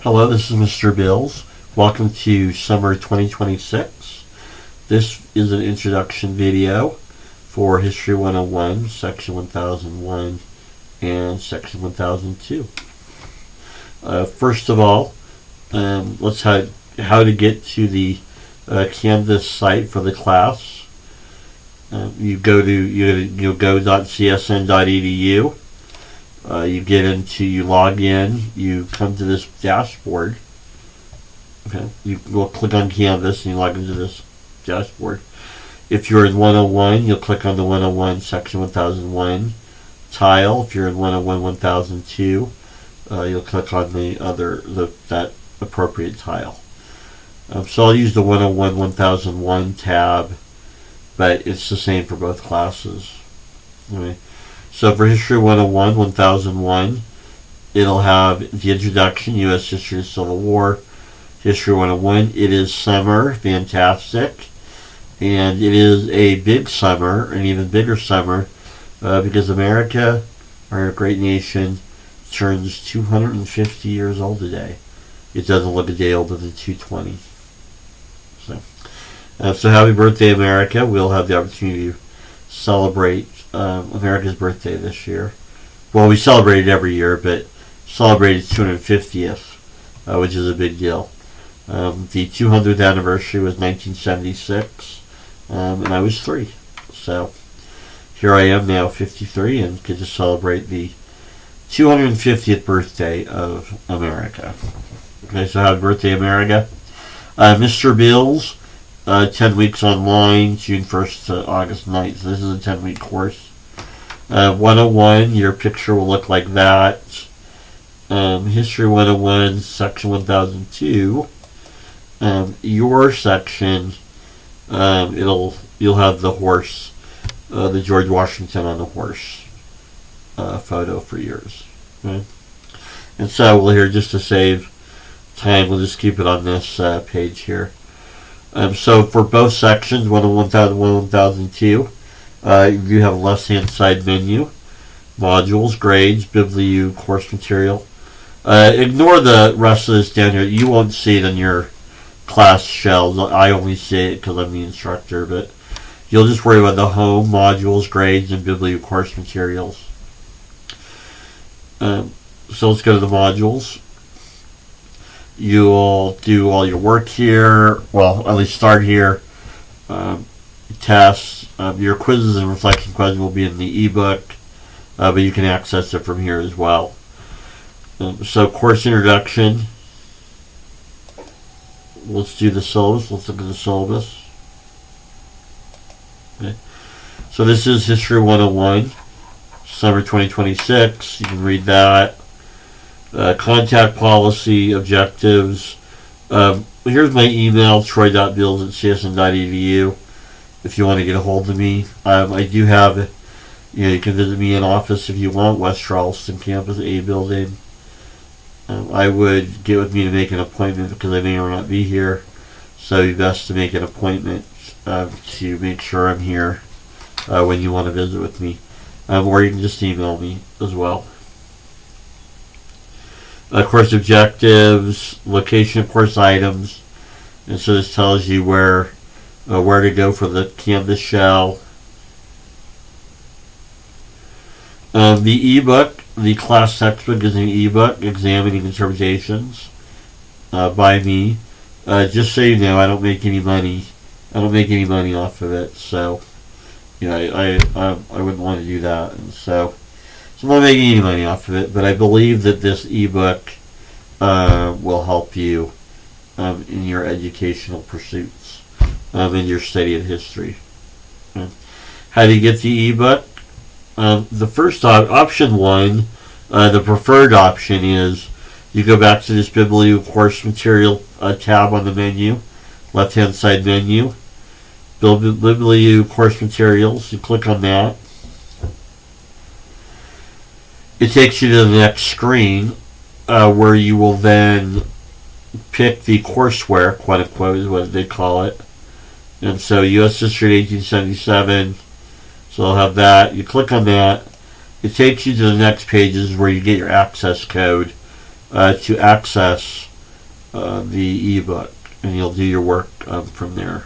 Hello, this is Mr. Bills. Welcome to summer 2026. This is an introduction video for History 101, Section 1001, and Section 1002. First of all, let's have how to get to the Canvas site for the class. You go to you'll go.csn.edu. You log in, you come to this dashboard. Okay, you will click on Canvas and you log into this dashboard. If you're in 101, you'll click on the 101 section 1001 tile. If you're in 101 1002, you'll click on that appropriate tile. So I'll use the 101 1001 tab, but it's the same for both classes. Okay. So for History 101, 1001, it'll have the introduction, U.S. History of the Civil War. History 101, it is summer, fantastic. And it is a big summer, an even bigger summer, because America, our great nation, turns 250 years old today. It doesn't look a day older than 220. So happy birthday, America. We'll have the opportunity to celebrate America's birthday this year. Well, we celebrate it every year, but celebrate its 250th, which is a big deal. The 200th anniversary was 1976, and I was 3. So here I am now, 53, and get to celebrate the 250th birthday of America. Okay, so happy birthday, America. Mr. Bills, 10 weeks online, June 1st to August 9th. So this is a 10-week course. 101, your picture will look like that. History 101, section 1002. Your section, you'll have the horse, the George Washington on the horse photo for yours. Okay? And so we'll here, just to save time, we'll just keep it on this page here. So for both sections, 101, 1002, you have a left-hand side menu, modules, grades, BibliU, course material. Ignore the rest of this down here. You won't see it on your class shelves. I only see it because I'm the instructor, but you'll just worry about the home, modules, grades, and BibliU course materials. So let's go to the modules. You'll do all your work here. Well, at least start here. Tests. Your quizzes and reflection questions will be in the ebook, but you can access it from here as well. So course introduction. Let's do the syllabus. Let's look at the syllabus. Okay. So this is History 101, summer 2026. You can read that. Contact policy, objectives. Here's my email, troy.bills@csn.edu, if you want to get a hold of me. I do have, you can visit me in office if you want, West Charleston Campus A building. I would get with me to make an appointment because I may or not be here, so it'd be best to make an appointment to make sure I'm here when you want to visit with me. Or you can just email me as well. Course objectives, location of course items, and so this tells you where to go for the Canvas shell. The ebook, the class textbook is an ebook, Examining Interpretations, by me. Just so you know, I don't make any money. I don't make any money off of it, so I wouldn't want to do that, and so I'm not making any money off of it, but I believe that this ebook will help you in your educational pursuits, in your study of history. How do you get the ebook? The first option 1, the preferred option is you go back to this BibliU course material tab on the menu, left-hand side menu, BibliU course materials. You click on that. It takes you to the next screen where you will then pick the courseware, quote unquote, is what they call it. And so U.S. History 1877, so I'll have that. You click on that. It takes you to the next pages where you get your access code to access the ebook, and you'll do your work from there.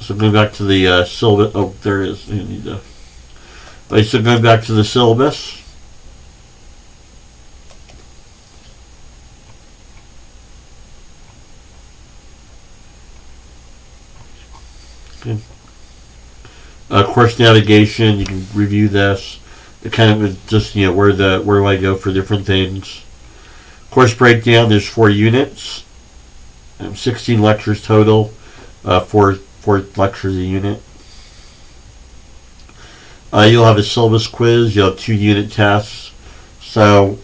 So going back to the syllabus. Oh, there it is. You need to. Okay, so going back to the syllabus. Okay. Course navigation. You can review this. It kind of just where do I go for different things. Course breakdown. There's 4 units. 16 lectures total. 4 lectures a unit. You'll have a syllabus quiz. You'll have 2 unit tests. So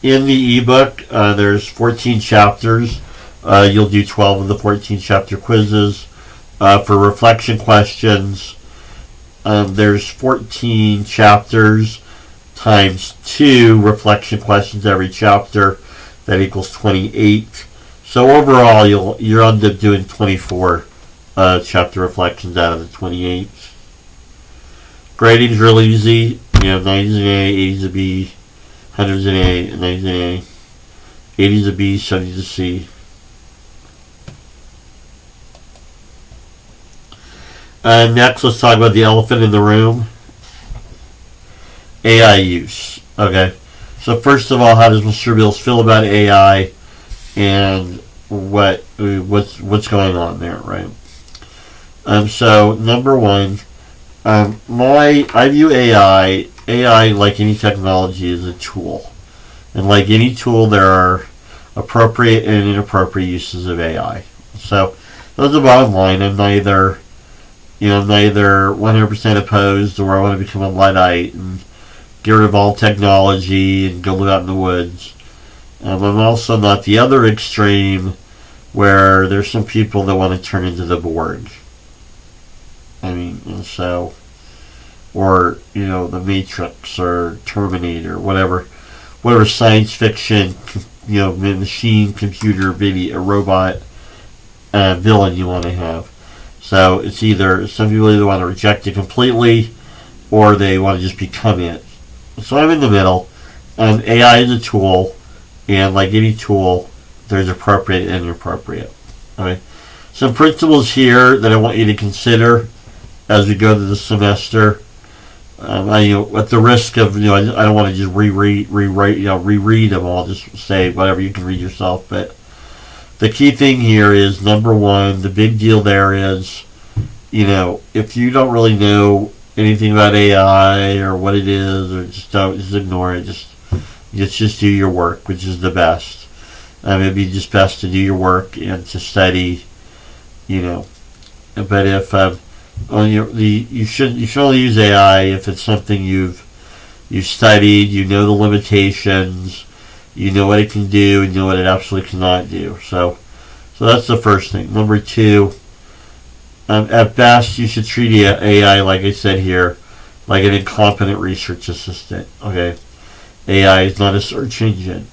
in the ebook, there's 14 chapters. You'll do 12 of the 14 chapter quizzes. For reflection questions, there's 14 chapters times 2 reflection questions every chapter. That equals 28. So overall, you'll end up doing 24 chapter reflections out of the 28. Grading's real easy. 90's an A, 80's a B, 100's an A, 90's an A, 80's a B, 70's a C. Next, let's talk about the elephant in the room. AI use. Okay. So first of all, how does Mr. Bills feel about AI, and what's going on there, right? So number one, I view AI like any technology is a tool, and like any tool, there are appropriate and inappropriate uses of AI. So that's the bottom line. I'm neither 100% opposed, or I want to become a Luddite and get rid of all technology and go live out in the woods. I'm also not the other extreme, where there's some people that want to turn into the Borg. I mean, or the Matrix or Terminator, whatever science fiction, machine, computer, video, robot villain you want to have. So it's either some people either want to reject it completely, or they want to just become it. So I'm in the middle. AI is a tool, and like any tool, there's appropriate and inappropriate. Okay. Some principles here that I want you to consider as we go through the semester. At the risk of I don't want to just reread them all. Just say whatever you can read yourself. But the key thing here is, number one, the big deal there is, if you don't really know anything about AI or what it is, or just ignore it. Just do your work, which is the best. It'd be just best to do your work and to study, But if you should only use AI if it's something you've studied, the limitations, what it can do, and what it absolutely cannot do. So that's the first thing. Number two, at best, you should treat AI, like I said here, like an incompetent research assistant. Okay, AI is not a search engine.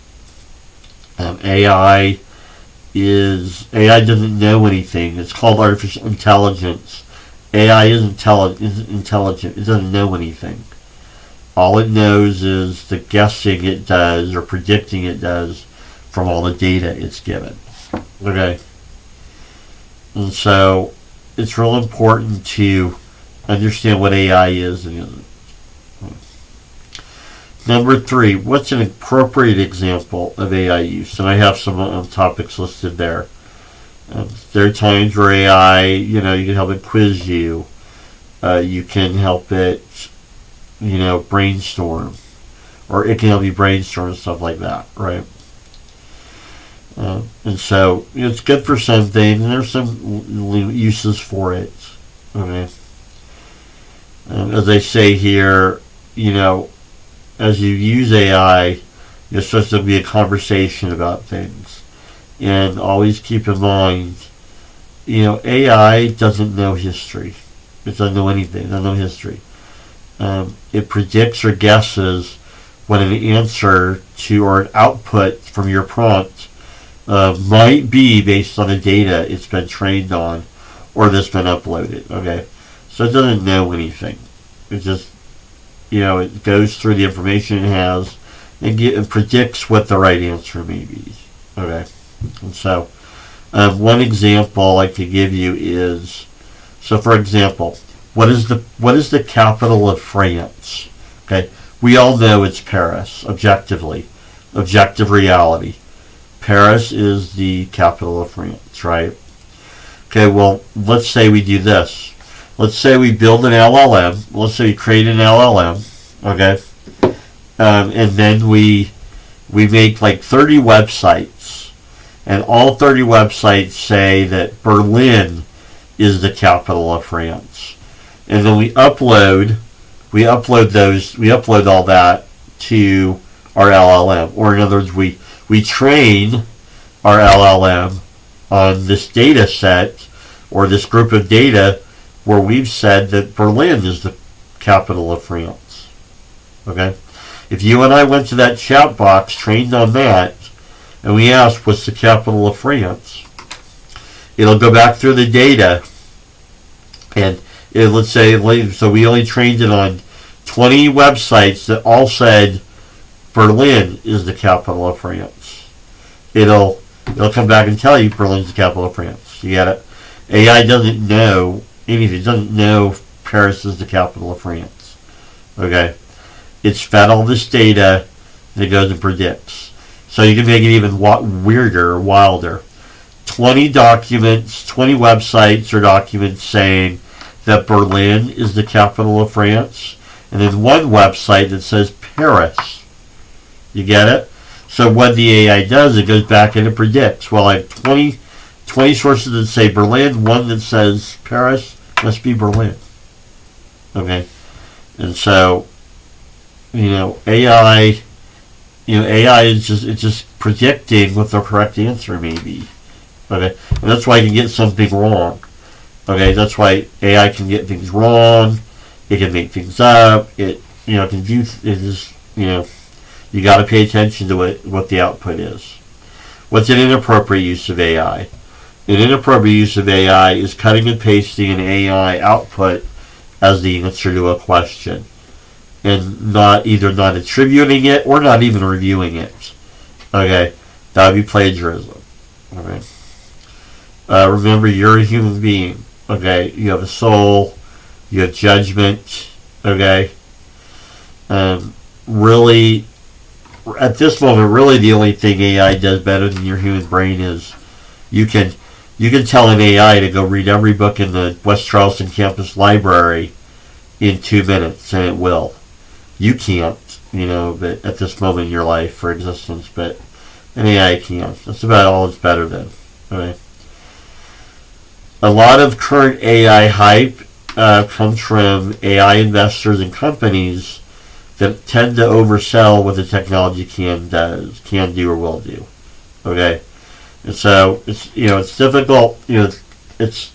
AI doesn't know anything. It's called artificial intelligence. AI isn't intelligent. It doesn't know anything. All it knows is the guessing it does or predicting it does from all the data it's given. Okay. And so it's real important to understand what AI is. Number three, what's an appropriate example of AI use? And I have some topics listed there. There are times where AI, you can help it quiz you. You can help it, brainstorm. Or it can help you brainstorm and stuff like that, right? And so it's good for some things, and there's some uses for it. Okay. As I say here, as you use AI, you're supposed to be a conversation about things. And always keep in mind, AI doesn't know history. It doesn't know anything. It doesn't know history. It predicts or guesses what an answer to or an output from your prompt might be based on the data it's been trained on or that's been uploaded. Okay, so it doesn't know anything. It just, it goes through the information it has and predicts what the right answer may be. Okay, and so one example I could give you is, so for example, what is the capital of France? Okay, we all know it's Paris. Objectively, objective reality. Paris is the capital of France, right? Okay, well, let's say we do this. Let's say we build an LLM. Let's say we create an LLM, okay? And then we make like 30 websites. And all 30 websites say that Berlin is the capital of France. And then we upload all that to our LLM. Or in other words, we train our LLM on this data set or this group of data where we've said that Berlin is the capital of France. Okay? If you and I went to that chat box trained on that and we asked what's the capital of France, it'll go back through the data and let's say, so we only trained it on 20 websites that all said Berlin is the capital of France. It'll come back and tell you Berlin's the capital of France. You get it? AI doesn't know anything. It doesn't know Paris is the capital of France. Okay? It's fed all this data and it goes and predicts. So you can make it even weirder or wilder. 20 documents, 20 websites or documents saying that Berlin is the capital of France, and then one website that says Paris. You get it? So what the AI does, it goes back and it predicts. Well, I have 20 sources that say Berlin, one that says Paris, must be Berlin. Okay? And so, AI is just predicting what the correct answer may be. Okay? And that's why you can get something wrong. Okay? That's why AI can get things wrong. It can make things up. It can do, you got to pay attention to what the output is. What's an inappropriate use of AI? An inappropriate use of AI is cutting and pasting an AI output as the answer to a question, and either not attributing it or not even reviewing it. Okay, that would be plagiarism. Okay. Remember, you're a human being. Okay, you have a soul, you have judgment. Okay. Really, at this moment, really the only thing AI does better than your human brain is you can tell an AI to go read every book in the West Charleston campus library in 2 minutes, and it will. You can't, but at this moment in your life for existence, but an AI can. That's about all it's better than. Okay. A lot of current AI hype comes from AI investors and companies that tend to oversell what the technology can do or will do. Okay, and so it's difficult. It's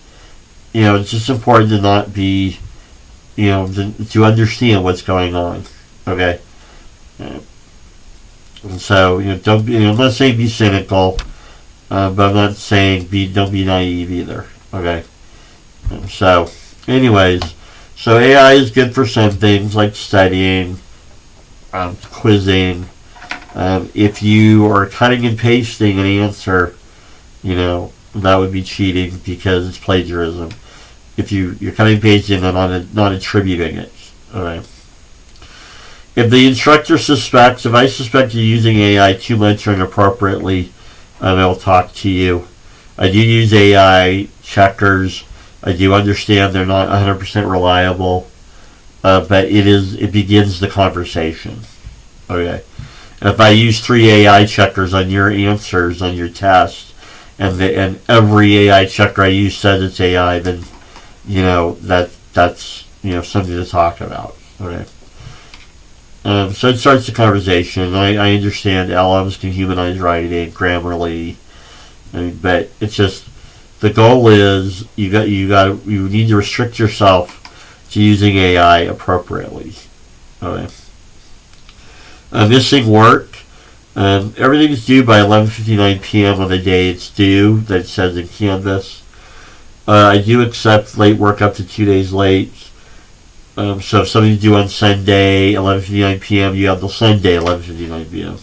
just important to not be to understand what's going on. Okay, and so don't be. I'm not saying be cynical, but I'm not saying don't be naive either. Okay, so anyways, so AI is good for some things like studying. Quizzing. If you are cutting and pasting an answer, that would be cheating because it's plagiarism. If you're cutting and pasting and not attributing it. Alright. If I suspect you're using AI too much or inappropriately, I'll talk to you. I do use AI checkers. I do understand they're not 100% reliable. But it begins the conversation. Okay. And if I use 3 AI checkers on your answers on your test, and every AI checker I use says it's AI, then that's something to talk about. Okay. So it starts the conversation. I understand LLMs can humanize writing, Grammarly, but it's just the goal is you need to restrict yourself to using AI appropriately. Okay. Missing work. Everything is due by 11:59 p.m. on the day it's due, that it says in Canvas. I do accept late work up to 2 days late. So if something's due on Sunday, 11:59 p.m., you have till Sunday, 11:59 p.m.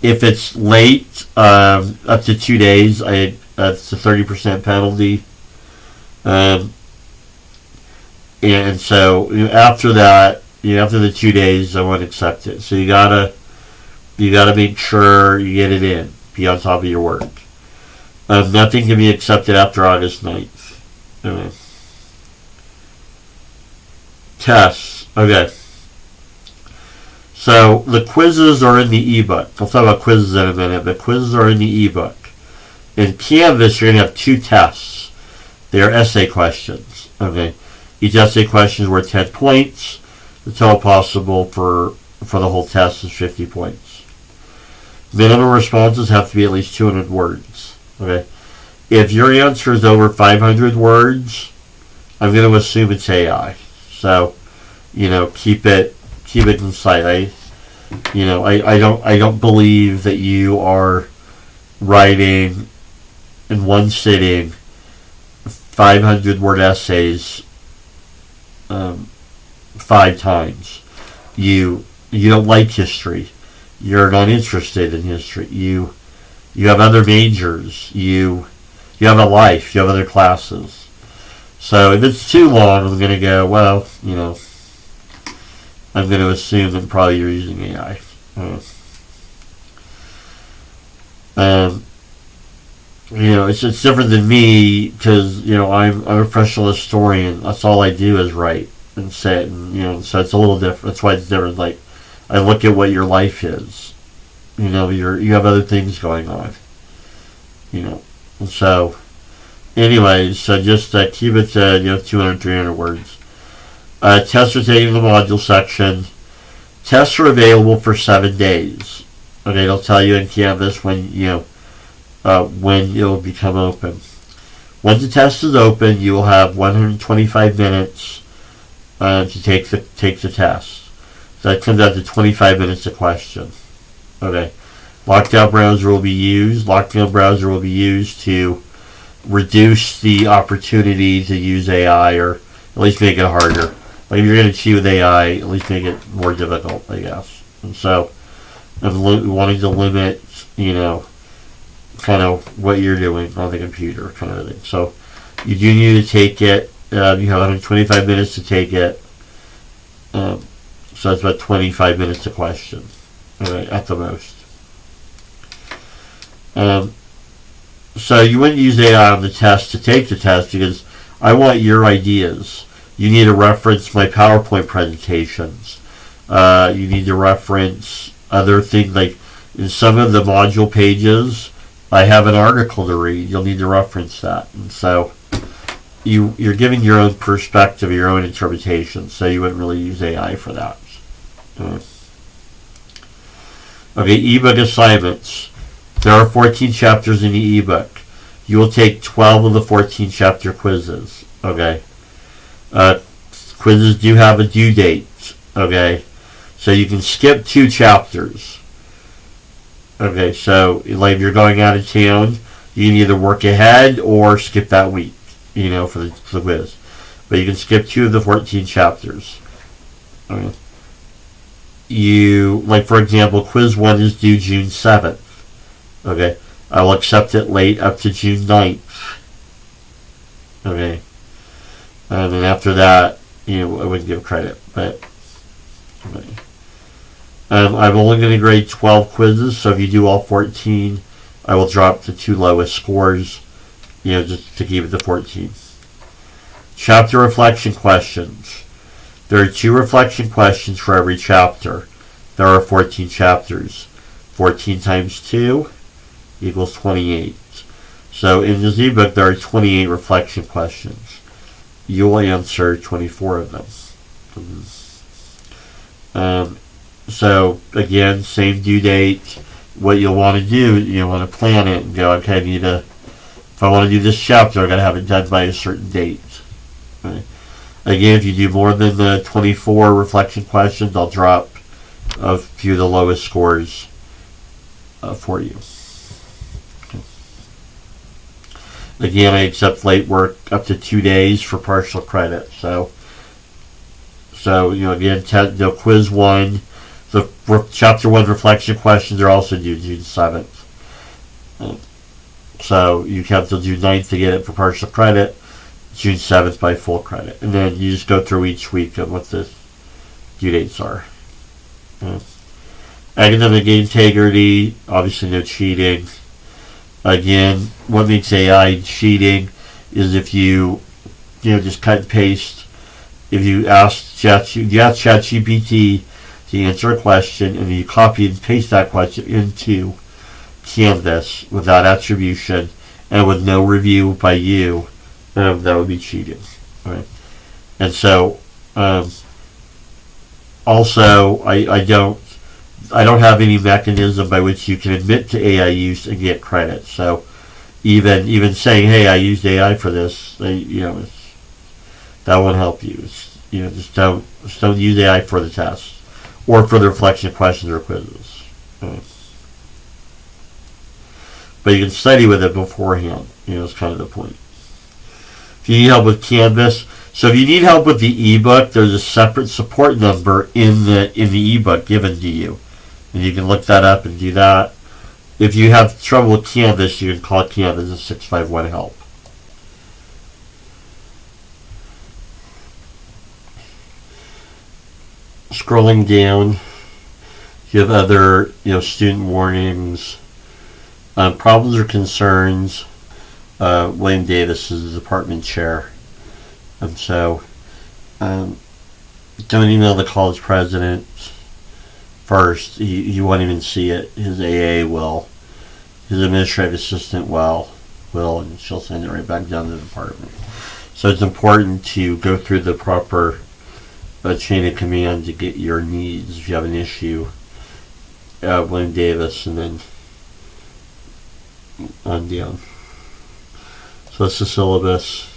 If it's late, up to 2 days, that's a 30% penalty. And so after that, after the 2 days, I won't accept it. So you gotta make sure you get it in. Be on top of your work. Nothing can be accepted after August 9th. Tests. Okay. So the quizzes are in the ebook. I'll talk about quizzes in a minute, but quizzes are in the ebook. In Canvas, you're going to have 2 tests. They are essay questions. Okay. Each essay question is worth 10 points. The total possible for the whole test is 50 points. Minimum responses have to be at least 200 words. Okay. If your answer is over 500 words, I'm going to assume it's AI. So, keep it concise. I don't believe that you are writing in one sitting 500 word essays 5 times. You don't like history. You're not interested in history. You have other majors. You have a life. You have other classes. So if it's too long, I'm going to go, well, I'm going to assume that probably you're using AI. It's different than me because, I'm a professional historian. That's all I do is write and say it. And, so it's a little different. That's why it's different. Like, I look at what your life is. You have other things going on. And so, anyways, so just keep it to, 200, 300 words. Tests are taken in the module section. Tests are available for 7 days. Okay, it'll tell you in Canvas when it'll become open. Once the test is open, you will have 125 minutes to take the test. So that comes out to 25 minutes a question. Okay. Lockdown browser will be used. Lockdown browser will be used to reduce the opportunity to use AI, or at least make it harder. Like if you're going to cheat with AI, at least make it more difficult, I guess. And so I'm wanting to limit, kind of what you're doing on the computer, kind of thing. So you do need to take it. You have 125 minutes to take it. So that's about 25 minutes a question, at the most. So you wouldn't use AI on the test to take the test because I want your ideas. You need to reference my PowerPoint presentations. You need to reference other things, like in some of the module pages, I have an article to read. You'll need to reference that. And so you're giving your own perspective, your own interpretation, so you wouldn't really use AI for that. Okay, ebook assignments. There are 14 chapters in the ebook. You will take 12 of the 14 chapter quizzes. Okay. Quizzes do have a due date. Okay. So you can skip 2 chapters. Okay, so like if you're going out of town, you can either work ahead or skip that week, for the quiz. But you can skip 2 of the 14 chapters. Okay. For example, quiz 1 is due June 7th. Okay, I will accept it late up to June 9th. Okay. And then after that, I wouldn't give credit, but okay. I'm only going to grade 12 quizzes, so if you do all 14, I will drop the 2 lowest scores, just to keep it to 14. Chapter reflection questions. There are 2 reflection questions for every chapter. There are 14 chapters. 14 times 2 equals 28. So in this ebook, there are 28 reflection questions. You will answer 24 of them. So again, same due date. What you'll want to do, you want to plan it and go, okay, if I want to do this chapter, I got to have it done by a certain date. Right? Again, if you do more than the 24 reflection questions, I'll drop a few of the lowest scores for you. Again, I accept late work up to 2 days for partial credit. So So, again, quiz 1, the chapter 1 reflection questions are also due June 7th. So you have till June 9th to get it for partial credit, June 7th by full credit. And then you just go through each week of what the due dates are. Academic integrity, obviously no cheating. Again, what makes AI cheating is if you just cut and paste. If you ask ChatGPT to answer a question and you copy and paste that question into Canvas without attribution and with no review by you, that would be cheating. Right? And so, also, I don't have any mechanism by which you can admit to AI use and get credit. So, even saying, "Hey, I used AI for this," that won't help you. Just don't use AI for the test or for the reflection questions or quizzes. But you can study with it beforehand. Is kind of the point. If you need help with Canvas, so if you need help with the ebook, there's a separate support number in the ebook given to you, and you can look that up and do that. If you have trouble with Canvas, you can call Canvas at 651-HELP. Scrolling down, you have other student warnings, problems or concerns. William Davis is the department chair, and so don't email the college president first. You won't even see it. His AA will, his administrative assistant will, and she'll send it right back down to the department. So it's important to go through the proper chain of command to get your needs. If you have an issue, William Davis, and then on down. So that's the syllabus.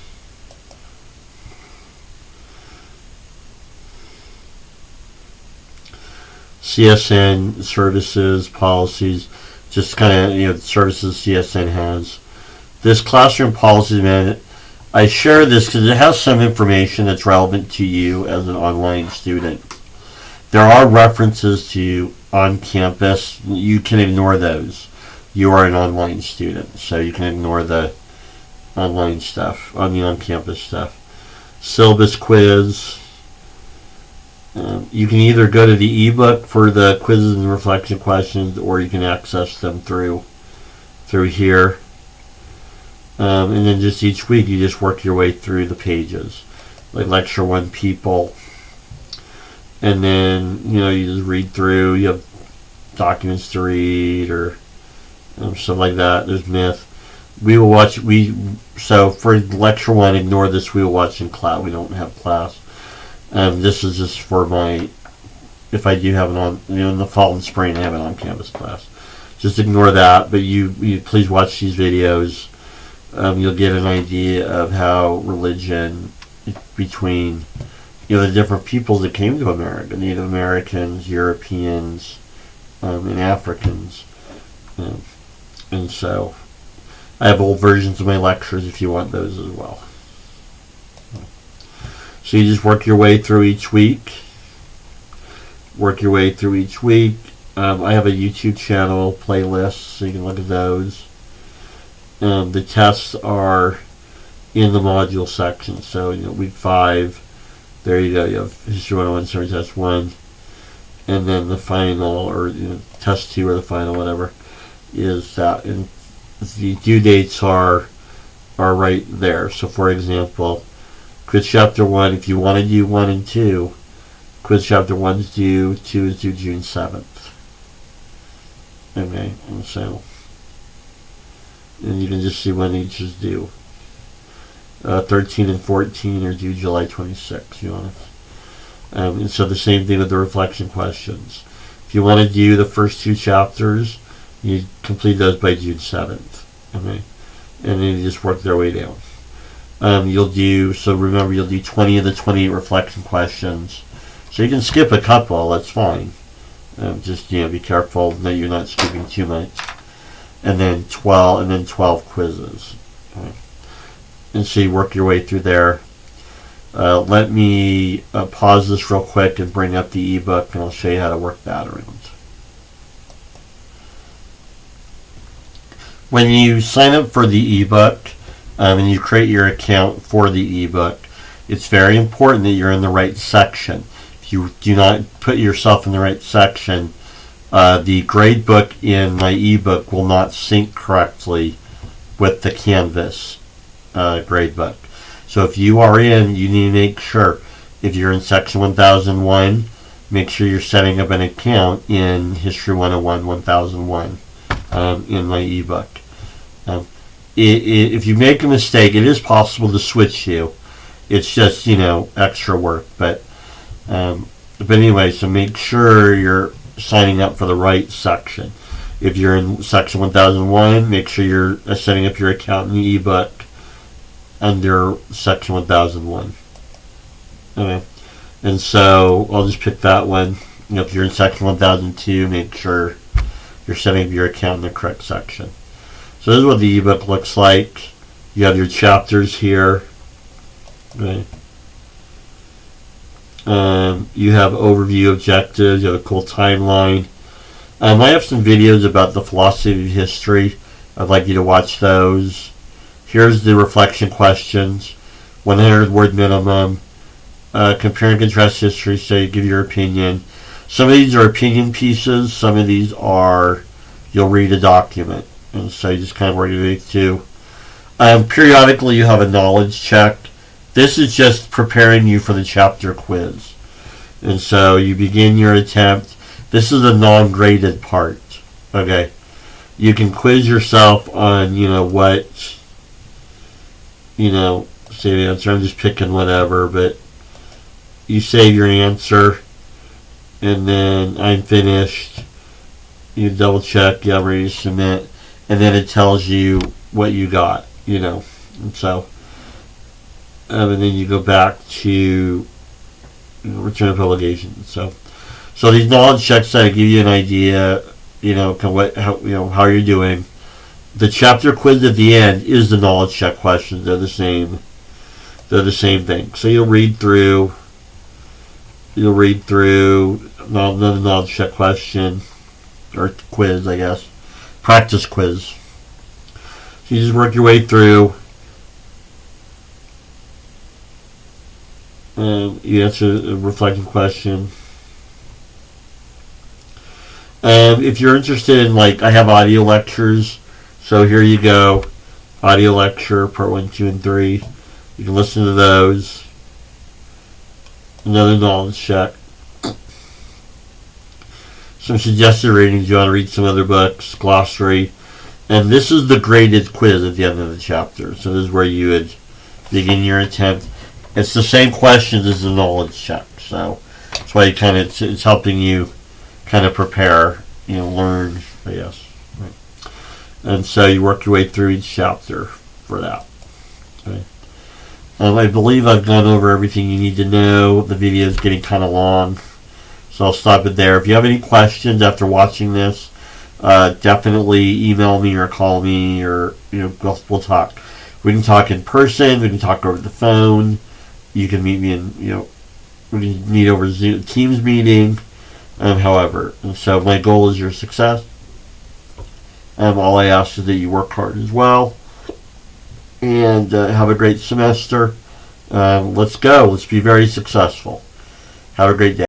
CSN services, policies, just kind of services CSN has. This classroom policy manual, I share this because it has some information that's relevant to you as an online student. There are references to on campus. You can ignore those. You are an online student, so you can ignore the online stuff, on the on-campus stuff. Syllabus quiz. You can either go to the ebook for the quizzes and reflection questions, or you can access them through here. And then just each week you just work your way through the pages, like lecture 1 people, and then you just read through. You have documents to read or stuff like that. There's myth. We will watch. So for lecture 1, ignore this. We will watch in class. We don't have class. This is just for my, if I do have an in the fall and spring I have an on-campus class. Just ignore that. But you please watch these videos. You'll get an idea of how religion between the different peoples that came to America, Native Americans, Europeans, and Africans. And so I have old versions of my lectures if you want those as well. So you just work your way through each week. I have a YouTube channel, playlist, so you can look at those. The tests are in the module section. So, week 5, there you go. You have History 101, Summary Test 1. And then the final, or Test 2 or the final, whatever, is that. And the due dates are right there. So, for example, Quiz Chapter 1, if you want to do 1 and 2, Quiz Chapter 1 is due, 2 is due June 7th. Okay, and so... and you can just see when each is due. 13 and 14 are due July 26th. And so the same thing with the reflection questions. If you want to do the first 2 chapters, you complete those by June 7th. Okay? And then you just work their way down. You'll do 20 of the 28 reflection questions. So you can skip a couple, that's fine. Just be careful that you're not skipping too much. And then 12 quizzes. Okay. And so you work your way through there. Let me pause this real quick and bring up the ebook, and I'll show you how to work that around. When you sign up for the ebook and you create your account for the ebook, it's very important that you're in the right section. If you do not put yourself in the right section, the gradebook in my ebook will not sync correctly with the Canvas gradebook. So if you are in, you need to make sure, if you're in section 1001, make sure you're setting up an account in History 101 1001 in my ebook. If you make a mistake, it is possible to switch you. It's just, extra work. But anyway, so make sure you're signing up for the right section. If you're in section 1001, make sure you're setting up your account in the ebook under section 1001. Okay. And so I'll just pick that one. If you're in section 1002, make sure you're setting up your account in the correct section. So this is what the ebook looks like. You have your chapters here. Okay. You have overview objectives. You have a cool timeline. I have some videos about the philosophy of history. I'd like you to watch those. Here's the reflection questions. 100 word minimum. Compare and contrast history, so you give your opinion. Some of these are opinion pieces. Some of these are, you'll read a document. And so you just kind of work your way through. Periodically you have a knowledge check. This is just preparing you for the chapter quiz. And so you begin your attempt. This is a non-graded part. Okay. You can quiz yourself on, what, say the answer. I'm just picking whatever, but you save your answer. And then I'm finished. You double check. Yeah, I'm ready to submit. And then it tells you what you got, And so, and then you go back to return of publication. So these knowledge checks that give you an idea, how you're doing. The chapter quiz at the end is the knowledge check questions. They're the same. They're the same thing. So you'll read through. Another knowledge check question or quiz, I guess. Practice quiz. So you just work your way through. You answer a reflecting question. If you're interested in, I have audio lectures. So here you go. Audio lecture, part 1, 2, and 3. You can listen to those. Another knowledge check. Some suggested readings. You want to read some other books. Glossary. And this is the graded quiz at the end of the chapter. So this is where you would begin your attempt. It's the same questions as the knowledge check. So that's why it's helping you kind of prepare, learn, I guess. Right. And so you work your way through each chapter for that. Okay. I believe I've gone over everything you need to know. The video is getting kind of long, so I'll stop it there. If you have any questions after watching this, definitely email me or call me, or we'll talk. We can talk in person. We can talk over the phone. You can meet me in we can meet over Zoom, Teams meeting, however. And so my goal is your success. All I ask is that you work hard as well. And have a great semester. Let's go. Let's be very successful. Have a great day.